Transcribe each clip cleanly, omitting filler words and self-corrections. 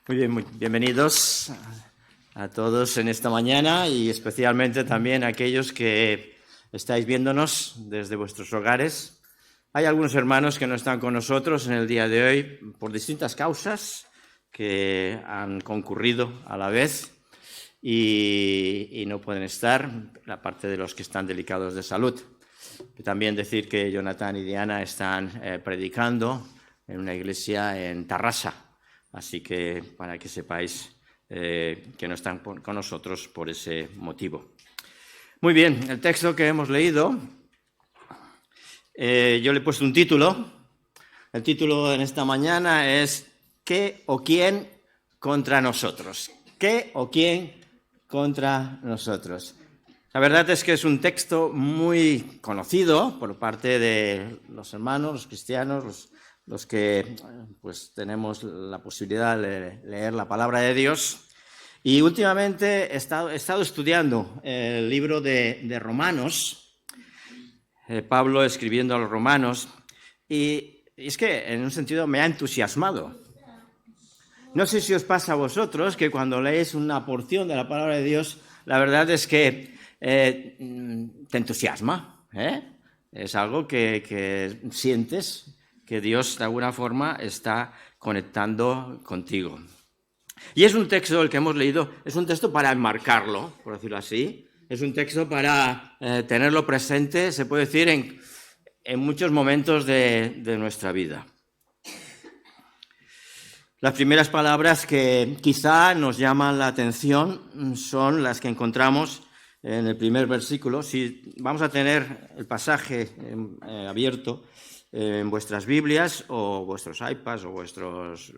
Muy bien, bienvenidos a todos en esta mañana y especialmente también a aquellos que estáis viéndonos desde vuestros hogares. Hay algunos hermanos que no están con nosotros en el día de hoy por distintas causas que han concurrido a la vez y no pueden estar, aparte de los que están delicados de salud. También decir que Jonathan y Diana están predicando en una iglesia en Tarrasa. Así que para que sepáis que no están con nosotros por ese motivo. Muy bien, el texto que hemos leído, yo le he puesto un título. El título en esta mañana es ¿qué o quién contra nosotros? ¿Qué o quién contra nosotros? La verdad es que es un texto muy conocido por parte de los hermanos, los cristianos, los que pues tenemos la posibilidad de leer la palabra de Dios. Y últimamente he estado estudiando el libro de Romanos, Pablo escribiendo a los romanos, y es que en un sentido me ha entusiasmado. No sé si os pasa a vosotros que cuando leéis una porción de la palabra de Dios, la verdad es que te entusiasma, Es algo que sientes que Dios de alguna forma está conectando contigo. Y es un texto, el que hemos leído, es un texto para enmarcarlo, por decirlo así. Es un texto para tenerlo presente, se puede decir, en muchos momentos de nuestra vida. Las primeras palabras que quizá nos llaman la atención son las que encontramos en el primer versículo. Si vamos a tener el pasaje abierto en vuestras Biblias o vuestros iPads o vuestros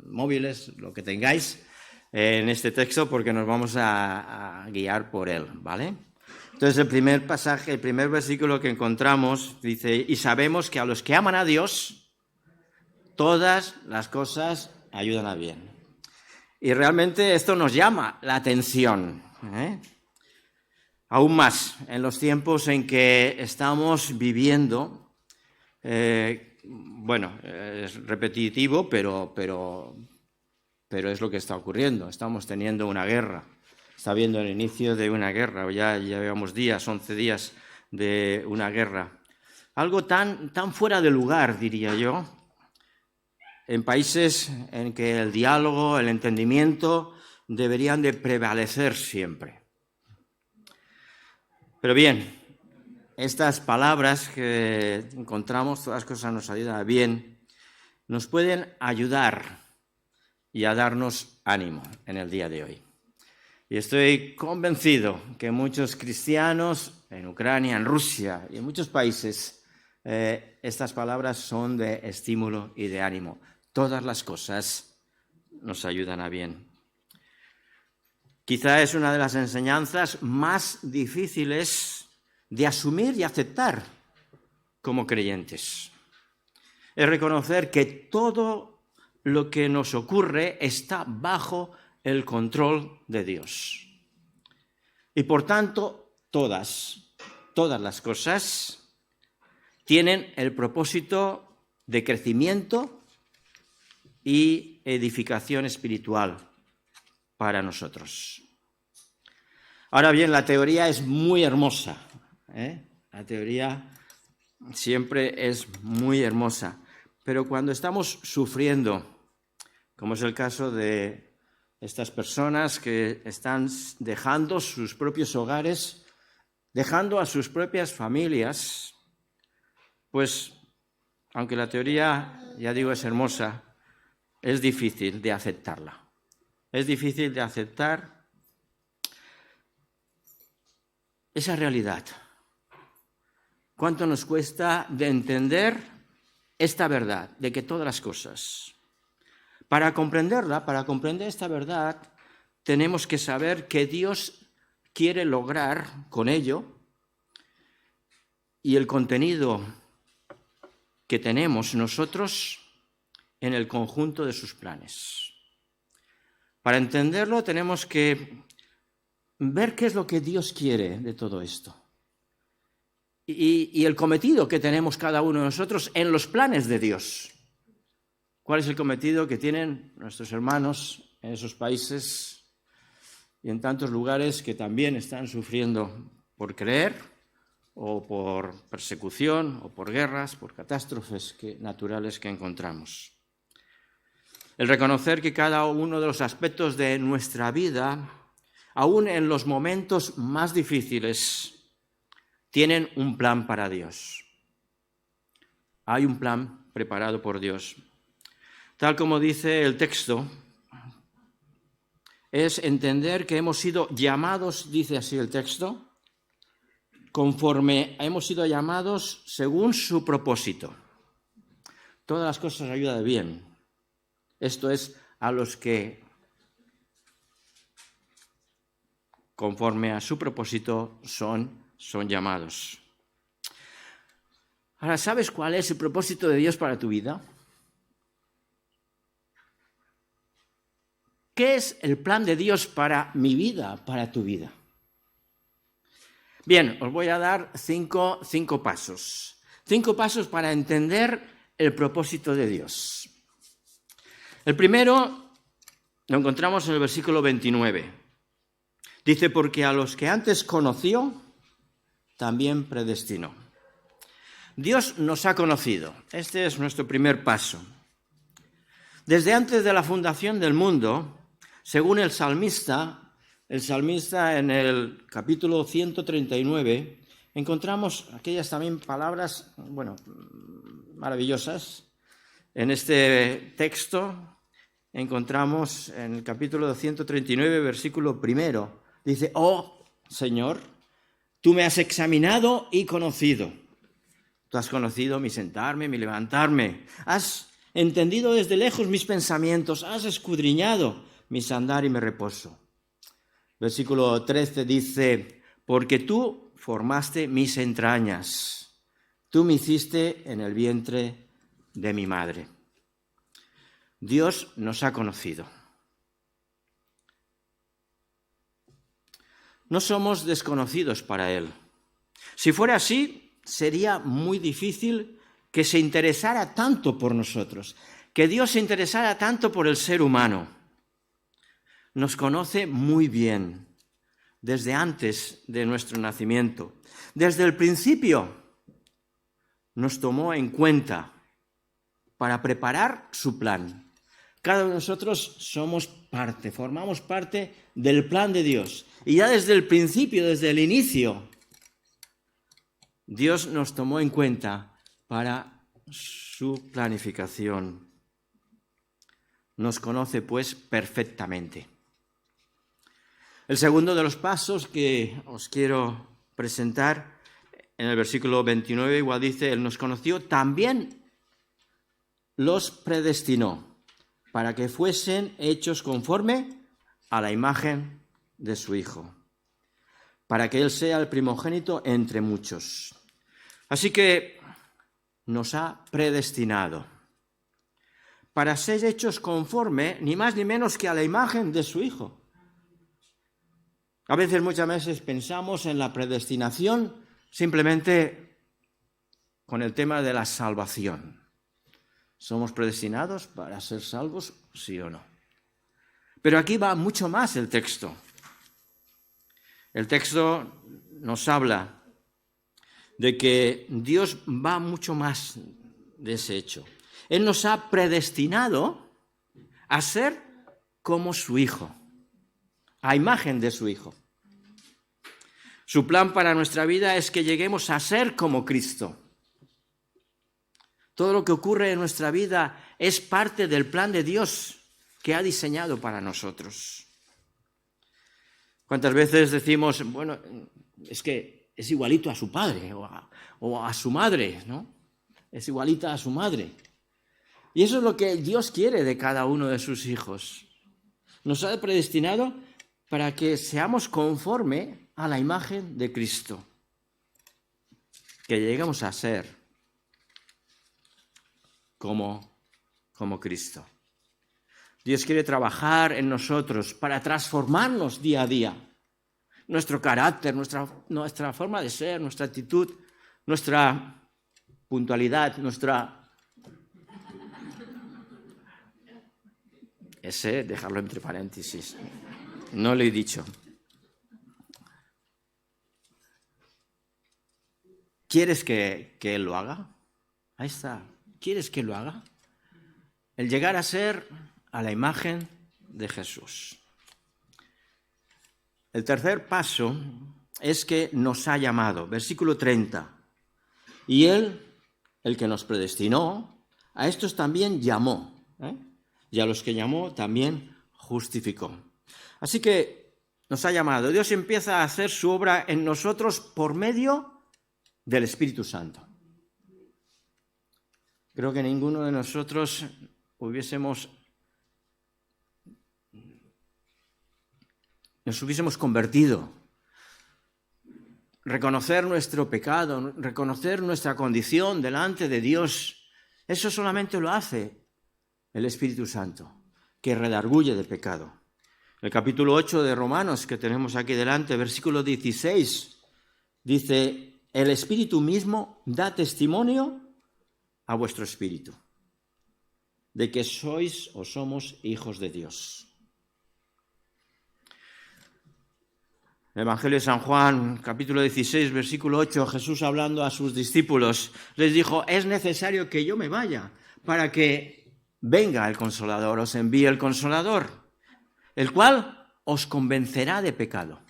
móviles, lo que tengáis en este texto, porque nos vamos a guiar por él, ¿vale? Entonces el primer pasaje, el primer versículo que encontramos dice: y sabemos que a los que aman a Dios, todas las cosas ayudan a bien. Y realmente esto nos llama la atención, aún más en los tiempos en que estamos viviendo. Es repetitivo, pero es lo que está ocurriendo. Estamos teniendo una guerra. Está habiendo el inicio de una guerra. Ya llevamos 11 días de una guerra. Algo tan fuera de lugar, diría yo, en países en que el diálogo, el entendimiento deberían de prevalecer siempre. Pero bien, estas palabras que encontramos, todas las cosas nos ayudan bien, nos pueden ayudar y a darnos ánimo en el día de hoy. Y estoy convencido que muchos cristianos en Ucrania, en Rusia y en muchos países, estas palabras son de estímulo y de ánimo. Todas las cosas nos ayudan a bien. Quizá es una de las enseñanzas más difíciles de asumir y aceptar como creyentes. Es reconocer que todo lo que nos ocurre está bajo el control de Dios. Y por tanto, todas las cosas tienen el propósito de crecimiento y edificación espiritual para nosotros. Ahora bien, la teoría es muy hermosa. La teoría siempre es muy hermosa, pero cuando estamos sufriendo, como es el caso de estas personas que están dejando sus propios hogares, dejando a sus propias familias, pues aunque la teoría, ya digo, es hermosa, es difícil de aceptarla. Es difícil de aceptar esa realidad. ¿Cuánto nos cuesta de entender esta verdad, de que todas las cosas? Para comprenderla, para comprender esta verdad, tenemos que saber que Dios quiere lograr con ello y el contenido que tenemos nosotros en el conjunto de sus planes. Para entenderlo tenemos que ver qué es lo que Dios quiere de todo esto. Y el cometido que tenemos cada uno de nosotros en los planes de Dios. ¿Cuál es el cometido que tienen nuestros hermanos en esos países y en tantos lugares que también están sufriendo por creer o por persecución o por guerras, por catástrofes naturales que encontramos? El reconocer que cada uno de los aspectos de nuestra vida, aún en los momentos más difíciles, tienen un plan para Dios. Hay un plan preparado por Dios. Tal como dice el texto, es entender que hemos sido llamados, dice así el texto, conforme hemos sido llamados según su propósito. Todas las cosas ayudan de bien. Esto es, a los que, conforme a su propósito, son llamados. Ahora, ¿sabes cuál es el propósito de Dios para tu vida? ¿Qué es el plan de Dios para mi vida, para tu vida? Bien, os voy a dar cinco pasos. 5 pasos para entender el propósito de Dios. El primero lo encontramos en el versículo 29. Dice, porque a los que antes conoció, también predestinó. Dios nos ha conocido. Este es nuestro primer paso. Desde antes de la fundación del mundo, según el salmista en el capítulo 139, encontramos aquellas también palabras, maravillosas. En este texto encontramos en el capítulo 139, versículo 1, dice, oh Señor, tú me has examinado y conocido. Tú has conocido mi sentarme, mi levantarme. Has entendido desde lejos mis pensamientos. Has escudriñado mi andar y mi reposo. Versículo 13 dice, porque tú formaste mis entrañas. Tú me hiciste en el vientre de mi madre. Dios nos ha conocido. No somos desconocidos para Él. Si fuera así, sería muy difícil que se interesara tanto por nosotros, que Dios se interesara tanto por el ser humano. Nos conoce muy bien, desde antes de nuestro nacimiento. Desde el principio nos tomó en cuenta para preparar su plan. Cada uno de nosotros formamos parte del plan de Dios. Y ya desde el principio, desde el inicio, Dios nos tomó en cuenta para su planificación. Nos conoce, pues, perfectamente. El segundo de los pasos que os quiero presentar, en el versículo 29, igual dice, Él nos conoció, también los predestinó para que fuesen hechos conforme a la imagen de su Hijo, para que Él sea el primogénito entre muchos. Así que nos ha predestinado para ser hechos conforme, ni más ni menos que a la imagen de su Hijo. Muchas veces pensamos en la predestinación simplemente con el tema de la salvación. ¿Somos predestinados para ser salvos, sí o no? Pero aquí va mucho más el texto. El texto nos habla de que Dios va mucho más de ese hecho. Él nos ha predestinado a ser como su Hijo, a imagen de su Hijo. Su plan para nuestra vida es que lleguemos a ser como Cristo. Todo lo que ocurre en nuestra vida es parte del plan de Dios que ha diseñado para nosotros. ¿Cuántas veces decimos, es que es igualito a su padre o a su madre, ¿no? Es igualita a su madre. Y eso es lo que Dios quiere de cada uno de sus hijos. Nos ha predestinado para que seamos conforme a la imagen de Cristo, que lleguemos a ser como Cristo. Dios quiere trabajar en nosotros para transformarnos día a día. Nuestro carácter, nuestra forma de ser, nuestra actitud, nuestra puntualidad, nuestra ese dejarlo entre paréntesis. No lo he dicho. ¿Quieres que Él lo haga? Ahí está. ¿Quieres que lo haga? El llegar a ser a la imagen de Jesús. El tercer paso es que nos ha llamado. Versículo 30. Y Él, el que nos predestinó, a estos también llamó. Y a los que llamó también justificó. Así que nos ha llamado. Dios empieza a hacer su obra en nosotros por medio del Espíritu Santo. Creo que ninguno de nosotros nos hubiésemos convertido. Reconocer nuestro pecado, reconocer nuestra condición delante de Dios, eso solamente lo hace el Espíritu Santo, que redarguye de pecado. El capítulo 8 de Romanos, que tenemos aquí delante, versículo 16, dice: el Espíritu mismo da testimonio a vuestro espíritu de que sois o somos hijos de Dios. El Evangelio de San Juan, capítulo 16, versículo 8, Jesús hablando a sus discípulos, les dijo: es necesario que yo me vaya para que venga el Consolador, os envíe el Consolador, el cual os convencerá de pecado.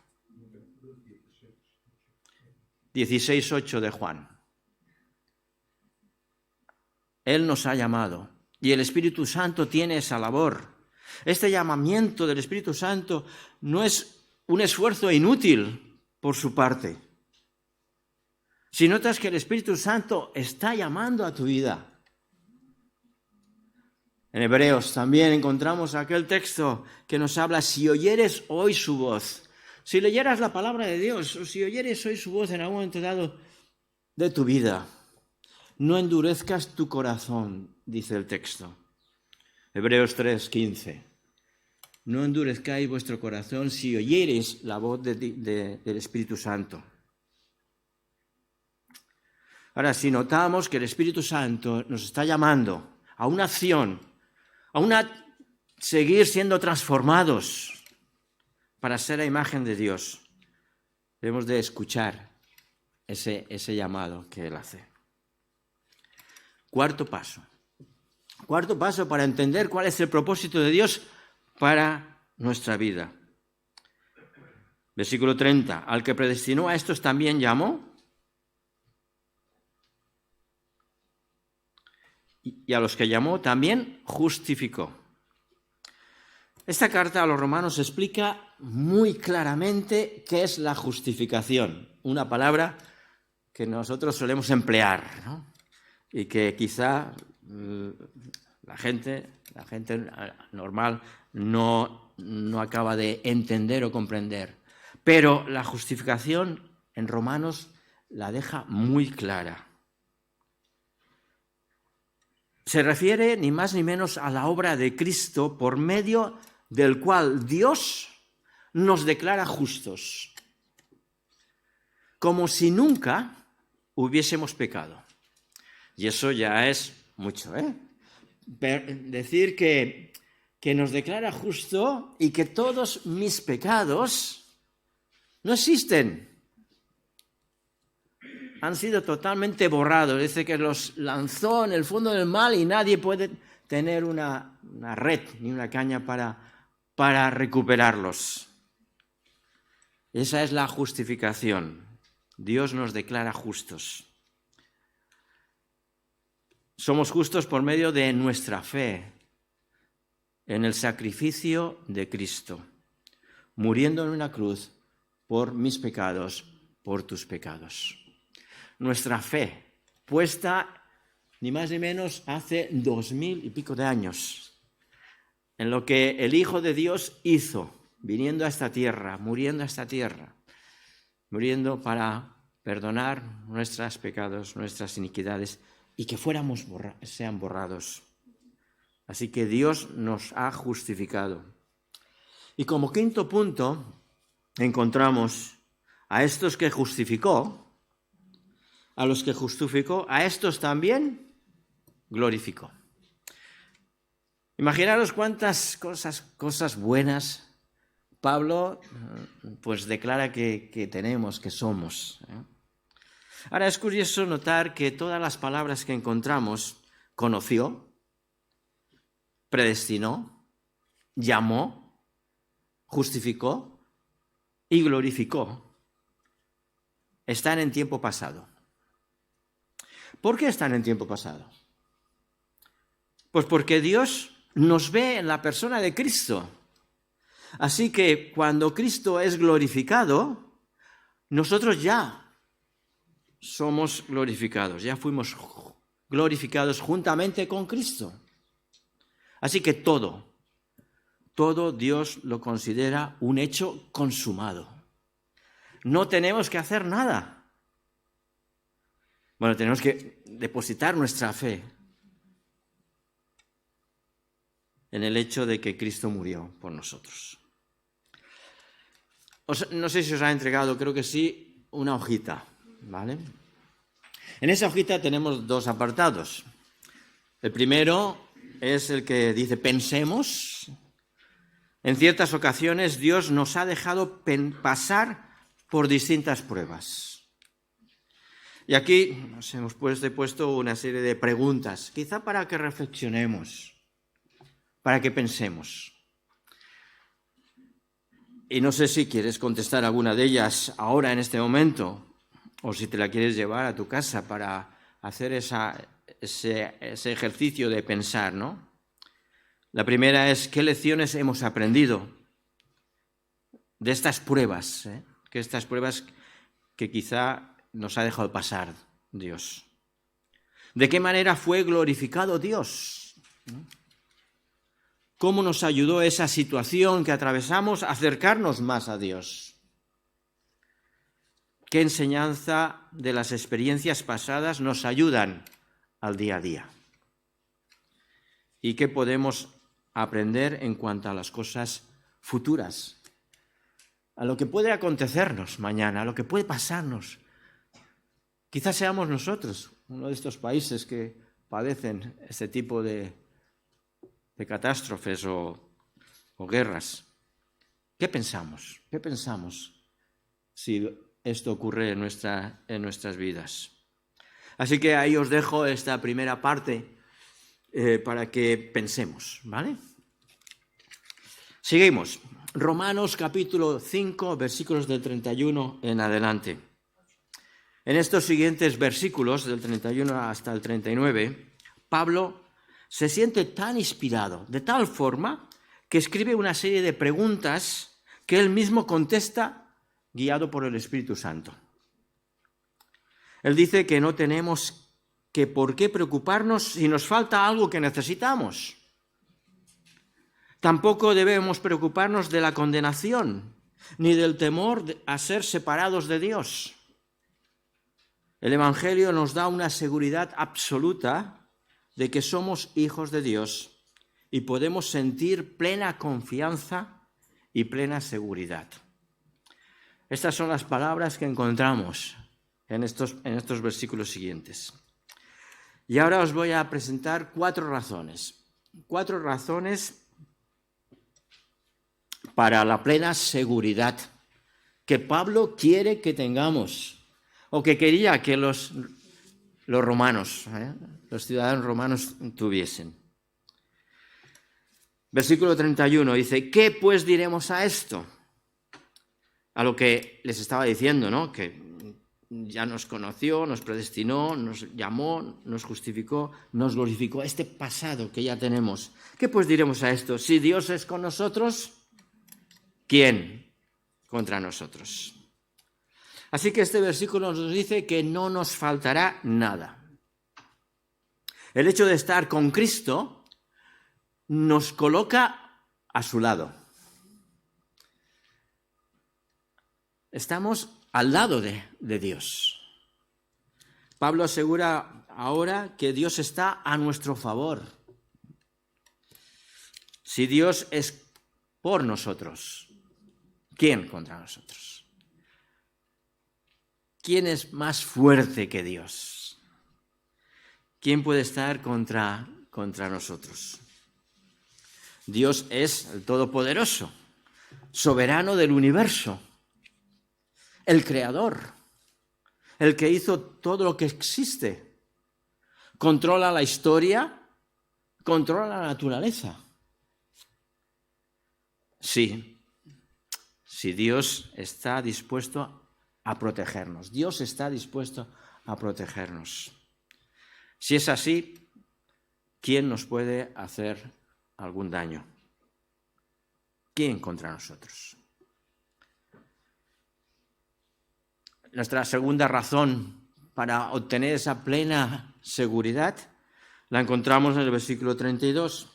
16:8 de Juan. Él nos ha llamado y el Espíritu Santo tiene esa labor. Este llamamiento del Espíritu Santo no es un esfuerzo inútil por su parte. Si notas que el Espíritu Santo está llamando a tu vida. En Hebreos también encontramos aquel texto que nos habla: si oyeres hoy su voz. Si leyeras la palabra de Dios, o si oyeres hoy su voz en algún momento dado de tu vida, no endurezcas tu corazón, dice el texto. Hebreos 3:15. No endurezcáis vuestro corazón si oyereis la voz del Espíritu Santo. Ahora, si notamos que el Espíritu Santo nos está llamando a una acción, a seguir siendo transformados para ser la imagen de Dios, debemos de escuchar ese llamado que Él hace. Cuarto paso para entender cuál es el propósito de Dios para nuestra vida. Versículo 30. Al que predestinó a estos también llamó, y a los que llamó también justificó. Esta carta a los romanos explica muy claramente qué es la justificación, una palabra que nosotros solemos emplear, ¿no? Y que quizá la gente normal no acaba de entender o comprender. Pero la justificación en Romanos la deja muy clara. Se refiere ni más ni menos a la obra de Cristo por medio del cual Dios nos declara justos, como si nunca hubiésemos pecado. Y eso ya es mucho, ¿eh? Decir que nos declara justo y que todos mis pecados no existen. Han sido totalmente borrados. Dice que los lanzó en el fondo del mar y nadie puede tener una red ni una caña para recuperarlos. Esa es la justificación. Dios nos declara justos. Somos justos por medio de nuestra fe en el sacrificio de Cristo, muriendo en una cruz por mis pecados, por tus pecados. Nuestra fe, puesta ni más ni menos hace 2000 y pico de años, en lo que el Hijo de Dios hizo, viniendo a esta tierra, muriendo a esta tierra, muriendo para perdonar nuestros pecados, nuestras iniquidades, y que sean borrados. Así que Dios nos ha justificado. Y como quinto punto, encontramos a estos que justificó, a los que justificó, a estos también glorificó. Imaginaros cuántas cosas buenas Pablo pues declara que tenemos, que somos. Ahora es curioso notar que todas las palabras que encontramos, conoció, predestinó, llamó, justificó y glorificó, están en tiempo pasado. ¿Por qué están en tiempo pasado? Pues porque Dios nos ve en la persona de Cristo. Así que cuando Cristo es glorificado, nosotros ya somos glorificados, ya fuimos glorificados juntamente con Cristo. Así que todo Dios lo considera un hecho consumado. No tenemos que hacer nada. Bueno, tenemos que depositar nuestra fe en el hecho de que Cristo murió por nosotros. No sé si os ha entregado, creo que sí, una hojita, ¿vale? En esa hojita tenemos dos apartados. El primero es el que dice pensemos. En ciertas ocasiones Dios nos ha dejado pasar por distintas pruebas. Y aquí nos hemos puesto una serie de preguntas, quizá para que reflexionemos, para que pensemos. Y no sé si quieres contestar alguna de ellas ahora, en este momento, o si te la quieres llevar a tu casa para hacer ese ejercicio de pensar, ¿no? La primera es, ¿qué lecciones hemos aprendido de estas pruebas? Que estas pruebas que quizá nos ha dejado pasar Dios. ¿De qué manera fue glorificado Dios? ¿Cómo nos ayudó esa situación que atravesamos a acercarnos más a Dios? ¿Qué enseñanza de las experiencias pasadas nos ayudan al día a día? ¿Y qué podemos aprender en cuanto a las cosas futuras? A lo que puede acontecernos mañana, a lo que puede pasarnos. Quizás seamos nosotros, uno de estos países que padecen este tipo de catástrofes o guerras. ¿Qué pensamos? ¿Qué pensamos si esto ocurre en nuestras vidas? Así que ahí os dejo esta primera parte para que pensemos, ¿vale? Seguimos. Romanos capítulo 5, versículos del 31 en adelante. En estos siguientes versículos, del 31 hasta el 39, Pablo se siente tan inspirado, de tal forma que escribe una serie de preguntas que él mismo contesta guiado por el Espíritu Santo. Él dice que no tenemos que por qué preocuparnos si nos falta algo que necesitamos. Tampoco debemos preocuparnos de la condenación, ni del temor a ser separados de Dios. El Evangelio nos da una seguridad absoluta de que somos hijos de Dios y podemos sentir plena confianza y plena seguridad. Estas son las palabras que encontramos en estos versículos siguientes. Y ahora os voy a presentar cuatro razones para la plena seguridad que Pablo quiere que tengamos, o que quería que los romanos, los ciudadanos romanos tuviesen. Versículo 31 dice, ¿qué pues diremos a esto? A lo que les estaba diciendo, ¿no? Que ya nos conoció, nos predestinó, nos llamó, nos justificó, nos glorificó. Este pasado que ya tenemos. ¿Qué pues diremos a esto? Si Dios es con nosotros, ¿quién contra nosotros? Así que este versículo nos dice que no nos faltará nada. El hecho de estar con Cristo nos coloca a su lado. Estamos al lado de Dios. Pablo asegura ahora que Dios está a nuestro favor. Si Dios es por nosotros, ¿quién contra nosotros? ¿Quién es más fuerte que Dios? ¿Quién puede estar contra nosotros? Dios es el Todopoderoso, soberano del universo, el Creador, el que hizo todo lo que existe. Controla la historia, controla la naturaleza. Sí, Dios está dispuesto a protegernos. Dios está dispuesto a protegernos. Si es así, ¿quién nos puede hacer algún daño? ¿Quién contra nosotros? Nuestra segunda razón para obtener esa plena seguridad la encontramos en el versículo 32.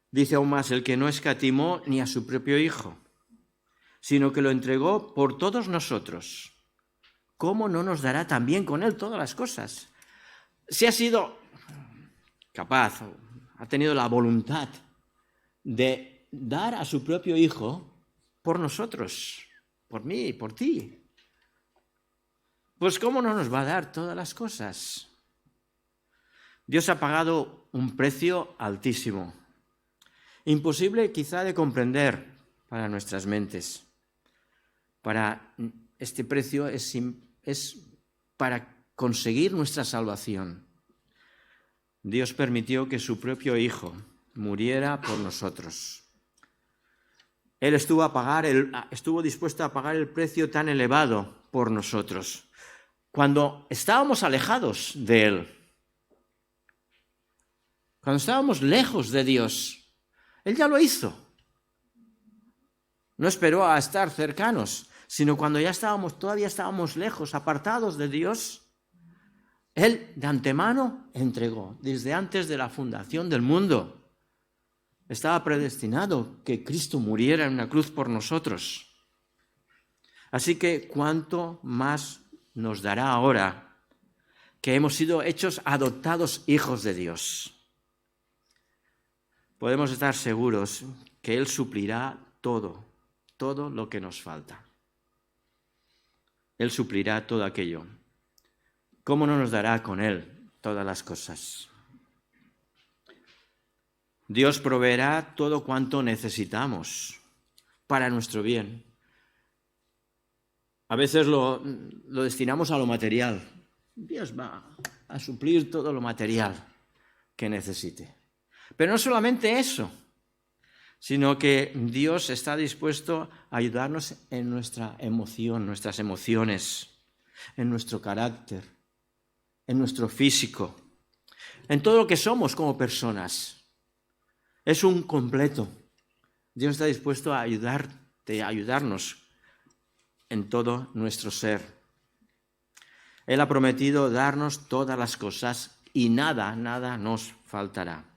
Dice aún más, el que no escatimó ni a su propio Hijo, sino que lo entregó por todos nosotros, ¿cómo no nos dará también con él todas las cosas? Si ha sido capaz, ha tenido la voluntad de dar a su propio Hijo por nosotros, por mí, por ti, pues ¿cómo no nos va a dar todas las cosas? Dios ha pagado un precio altísimo, imposible quizá de comprender para nuestras mentes. Este precio es para conseguir nuestra salvación. Dios permitió que su propio Hijo muriera por nosotros. Él estuvo dispuesto a pagar el precio tan elevado por nosotros, cuando estábamos alejados de Él, cuando estábamos lejos de Dios. Él ya lo hizo. No esperó a estar cercanos, sino cuando todavía estábamos lejos, apartados de Dios. Él de antemano entregó, desde antes de la fundación del mundo. Estaba predestinado que Cristo muriera en una cruz por nosotros. Así que, ¿cuánto más nos dará ahora que hemos sido hechos adoptados hijos de Dios? Podemos estar seguros que Él suplirá todo lo que nos falta. Él suplirá todo aquello. ¿Cómo no nos dará con Él todas las cosas? Dios proveerá todo cuanto necesitamos para nuestro bien. A veces lo destinamos a lo material. Dios va a suplir todo lo material que necesite. Pero no solamente eso, sino que Dios está dispuesto a ayudarnos en nuestra emoción, nuestras emociones, en nuestro carácter, en nuestro físico, en todo lo que somos como personas. Es un completo. Dios está dispuesto a ayudarnos en todo nuestro ser. Él ha prometido darnos todas las cosas y nada nos faltará.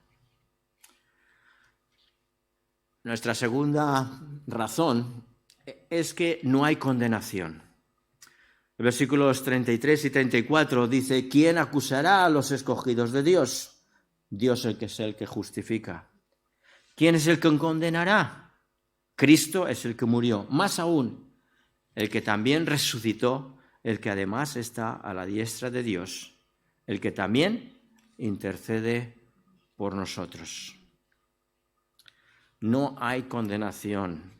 Nuestra segunda razón es que no hay condenación. En versículos 33 y 34 dice, ¿quién acusará a los escogidos de Dios? Dios es el que justifica. ¿Quién es el que condenará? Cristo es el que murió. Más aún, el que también resucitó, el que además está a la diestra de Dios, el que también intercede por nosotros. No hay condenación.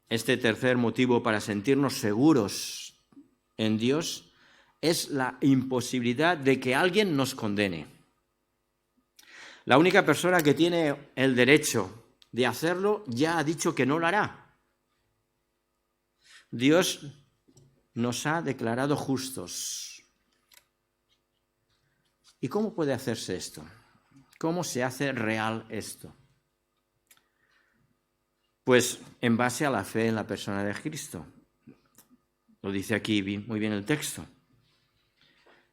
Este tercer motivo para sentirnos seguros en Dios es la imposibilidad de que alguien nos condene. La única persona que tiene el derecho de hacerlo ya ha dicho que no lo hará. Dios nos ha declarado justos. ¿Y cómo puede hacerse esto? ¿Cómo se hace real esto? Pues en base a la fe en la persona de Cristo. Lo dice aquí muy bien el texto.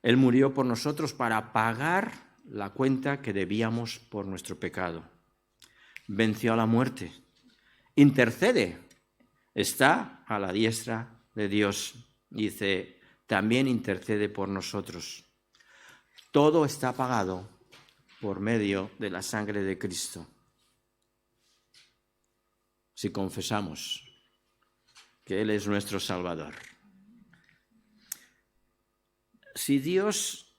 Él murió por nosotros para pagar la cuenta que debíamos por nuestro pecado. Venció a la muerte. Intercede. Está a la diestra de Dios. Dice, también intercede por nosotros. Todo está pagado por medio de la sangre de Cristo. Si confesamos que Él es nuestro Salvador. Si Dios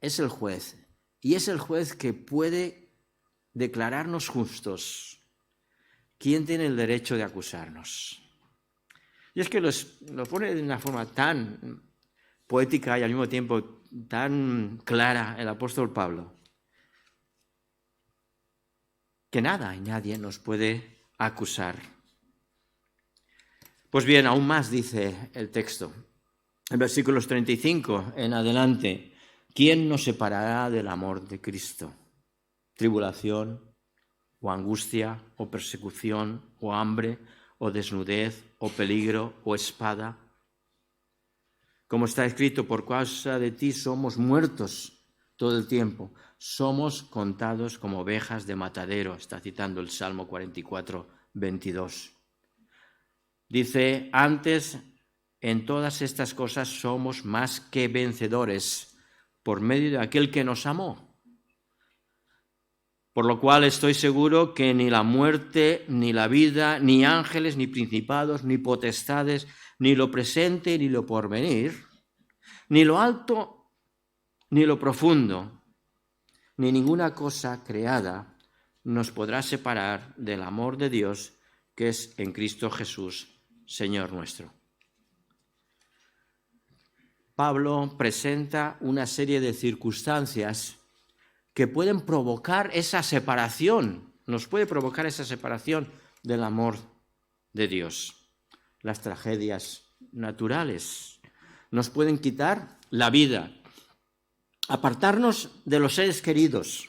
es el juez y es el juez que puede declararnos justos. ¿Quién tiene el derecho de acusarnos? Y es que lo pone de una forma tan poética y al mismo tiempo tan clara el apóstol Pablo, que nada y nadie nos puede acusar. Pues bien, aún más dice el texto, en versículos 35 en adelante, ¿quién nos separará del amor de Cristo? ¿Tribulación, o angustia, o persecución, o hambre, o desnudez, o peligro, o espada? Como está escrito, por causa de ti somos muertos todo el tiempo. Somos contados como ovejas de matadero. Está citando el Salmo 44, 22. Dice, antes, en todas estas cosas somos más que vencedores por medio de aquel que nos amó. Por lo cual estoy seguro que ni la muerte, ni la vida, ni ángeles, ni principados, ni potestades, ni lo presente, ni lo porvenir, ni lo alto, ni lo profundo, ni ninguna cosa creada nos podrá separar del amor de Dios que es en Cristo Jesús, Señor nuestro. Pablo presenta una serie de circunstancias que pueden provocar esa separación, nos puede provocar esa separación del amor de Dios. Las tragedias naturales nos pueden quitar la vida, apartarnos de los seres queridos,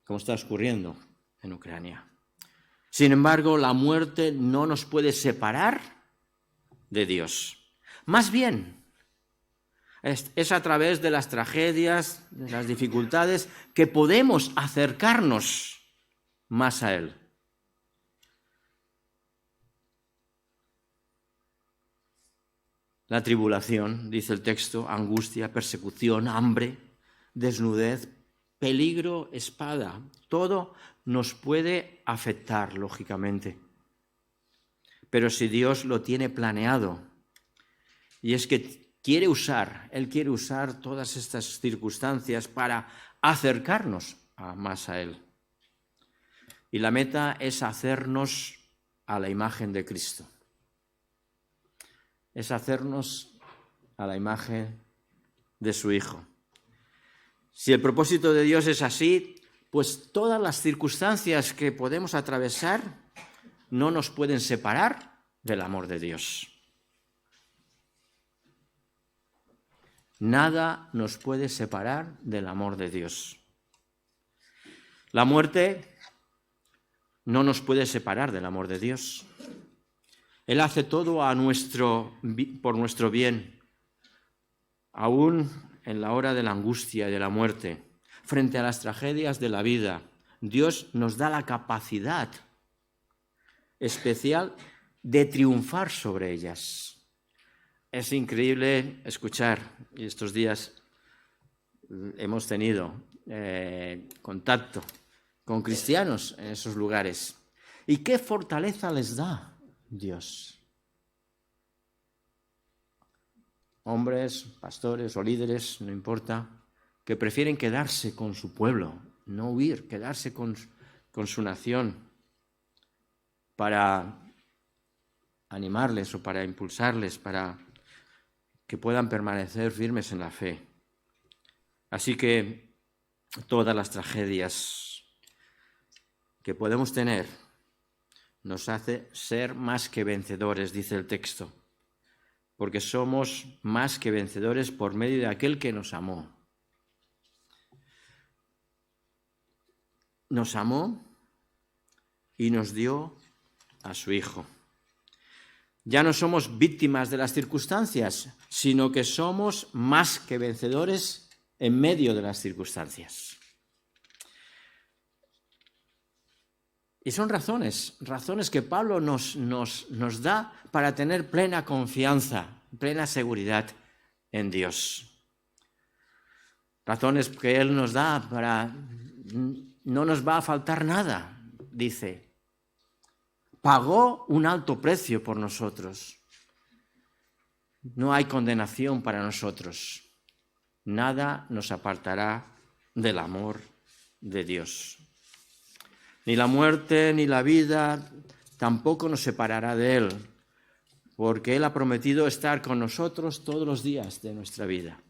como está ocurriendo en Ucrania. Sin embargo, la muerte no nos puede separar de Dios. Más bien, es a través de las tragedias, de las dificultades, que podemos acercarnos más a Él. La tribulación, dice el texto, angustia, persecución, hambre, desnudez, peligro, espada, todo nos puede afectar, lógicamente. Pero si Dios lo tiene planeado, y es que Él quiere usar todas estas circunstancias para acercarnos más a Él. Y la meta es hacernos a la imagen de Cristo. Es hacernos a la imagen de su Hijo. Si el propósito de Dios es así, pues todas las circunstancias que podemos atravesar no nos pueden separar del amor de Dios. Nada nos puede separar del amor de Dios. La muerte no nos puede separar del amor de Dios. Él hace todo por nuestro bien, aún en la hora de la angustia y de la muerte. Frente a las tragedias de la vida, Dios nos da la capacidad especial de triunfar sobre ellas. Es increíble escuchar, y estos días hemos tenido contacto con cristianos en esos lugares. ¿Y qué fortaleza les da Dios? Hombres, pastores o líderes, no importa, que prefieren quedarse con su pueblo, no huir, quedarse con su nación para animarles o para impulsarles, para que puedan permanecer firmes en la fe. Así que todas las tragedias que podemos tener nos hace ser más que vencedores, dice el texto, porque somos más que vencedores por medio de aquel que nos amó. Nos amó y nos dio a su Hijo. Ya no somos víctimas de las circunstancias, sino que somos más que vencedores en medio de las circunstancias. Y son razones que Pablo nos da para tener plena confianza, plena seguridad en Dios. Razones que Él nos da para no nos va a faltar nada, dice. Pagó un alto precio por nosotros. No hay condenación para nosotros. Nada nos apartará del amor de Dios. Ni la muerte ni la vida tampoco nos separará de Él, porque Él ha prometido estar con nosotros todos los días de nuestra vida,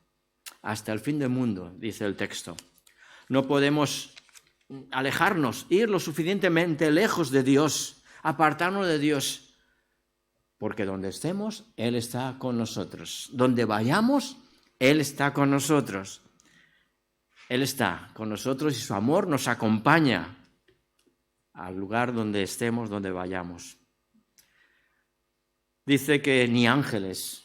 hasta el fin del mundo, dice el texto. No podemos alejarnos, ir lo suficientemente lejos de Dios, apartarnos de Dios, porque donde estemos, Él está con nosotros. Donde vayamos, Él está con nosotros. Él está con nosotros y su amor nos acompaña al lugar donde estemos, donde vayamos. Dice que ni ángeles,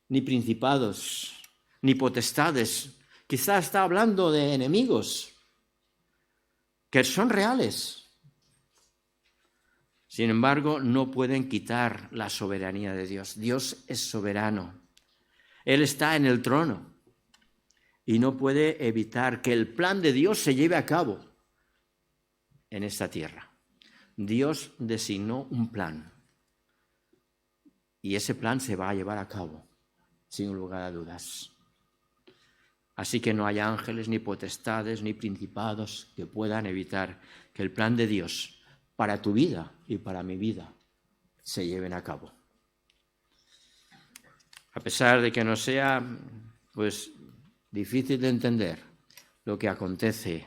ni principados, ni potestades, quizás está hablando de enemigos que son reales. Sin embargo, no pueden quitar la soberanía de Dios. Dios es soberano. Él está en el trono y no puede evitar que el plan de Dios se lleve a cabo en esta tierra. Dios designó un plan y ese plan se va a llevar a cabo, sin lugar a dudas. Así que no hay ángeles, ni potestades, ni principados que puedan evitar que el plan de Dios para tu vida y para mi vida se lleven a cabo. A pesar de que no sea, difícil de entender lo que acontece,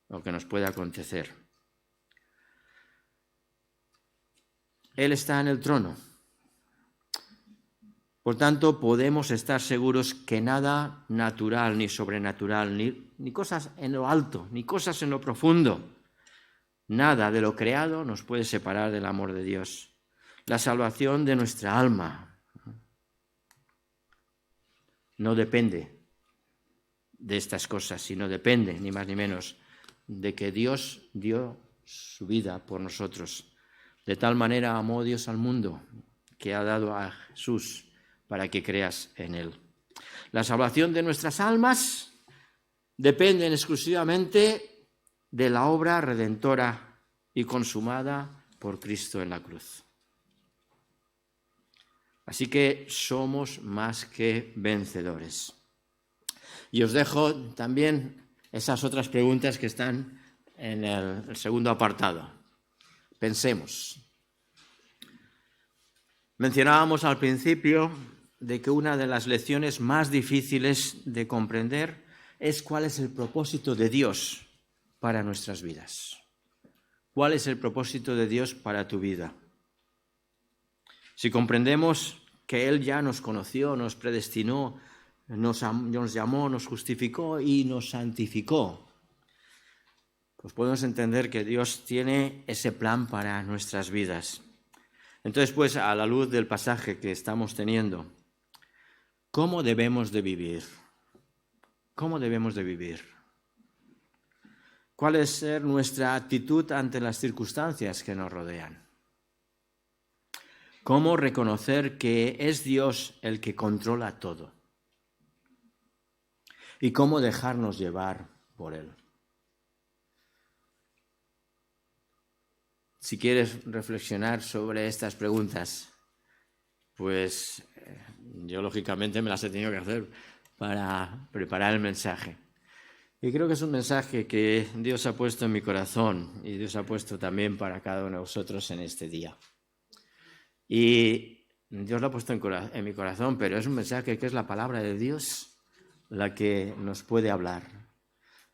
lo que nos puede acontecer. Él está en el trono. Por tanto, podemos estar seguros que nada natural ni sobrenatural, ni cosas en lo alto, ni cosas en lo profundo, nada de lo creado nos puede separar del amor de Dios. La salvación de nuestra alma no depende de estas cosas, sino depende, ni más ni menos, de que Dios dio su vida por nosotros. De tal manera amó Dios al mundo que ha dado a Jesús para que creas en Él. La salvación de nuestras almas depende exclusivamente de la obra redentora y consumada por Cristo en la cruz. Así que somos más que vencedores. Y os dejo también esas otras preguntas que están en el segundo apartado. Pensemos. Mencionábamos al principio de que una de las lecciones más difíciles de comprender es cuál es el propósito de Dios para nuestras vidas. ¿Cuál es el propósito de Dios para tu vida? Si comprendemos que Él ya nos conoció, nos predestinó, nos llamó, nos justificó y nos santificó, pues podemos entender que Dios tiene ese plan para nuestras vidas. Entonces, a la luz del pasaje que estamos teniendo, ¿cómo debemos de vivir? ¿Cómo debemos de vivir? ¿Cuál es nuestra actitud ante las circunstancias que nos rodean? ¿Cómo reconocer que es Dios el que controla todo? ¿Y cómo dejarnos llevar por Él? Si quieres reflexionar sobre estas preguntas, yo lógicamente me las he tenido que hacer para preparar el mensaje. Y creo que es un mensaje que Dios ha puesto en mi corazón y Dios ha puesto también para cada uno de vosotros en este día. Y Dios lo ha puesto en mi corazón, pero es un mensaje que es la palabra de Dios la que nos puede hablar.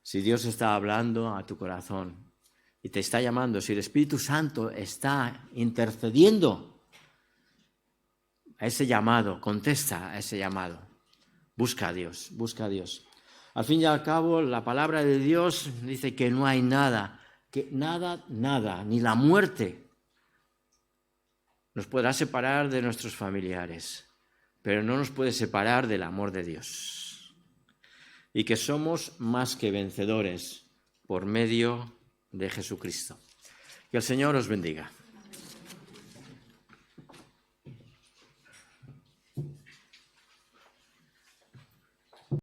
Si Dios está hablando a tu corazón y te está llamando, si el Espíritu Santo está intercediendo a ese llamado, contesta a ese llamado. Busca a Dios, busca a Dios. Al fin y al cabo, la palabra de Dios dice que no hay nada, ni la muerte nos podrá separar de nuestros familiares, pero no nos puede separar del amor de Dios. Y que somos más que vencedores por medio de Jesucristo. Que el Señor os bendiga.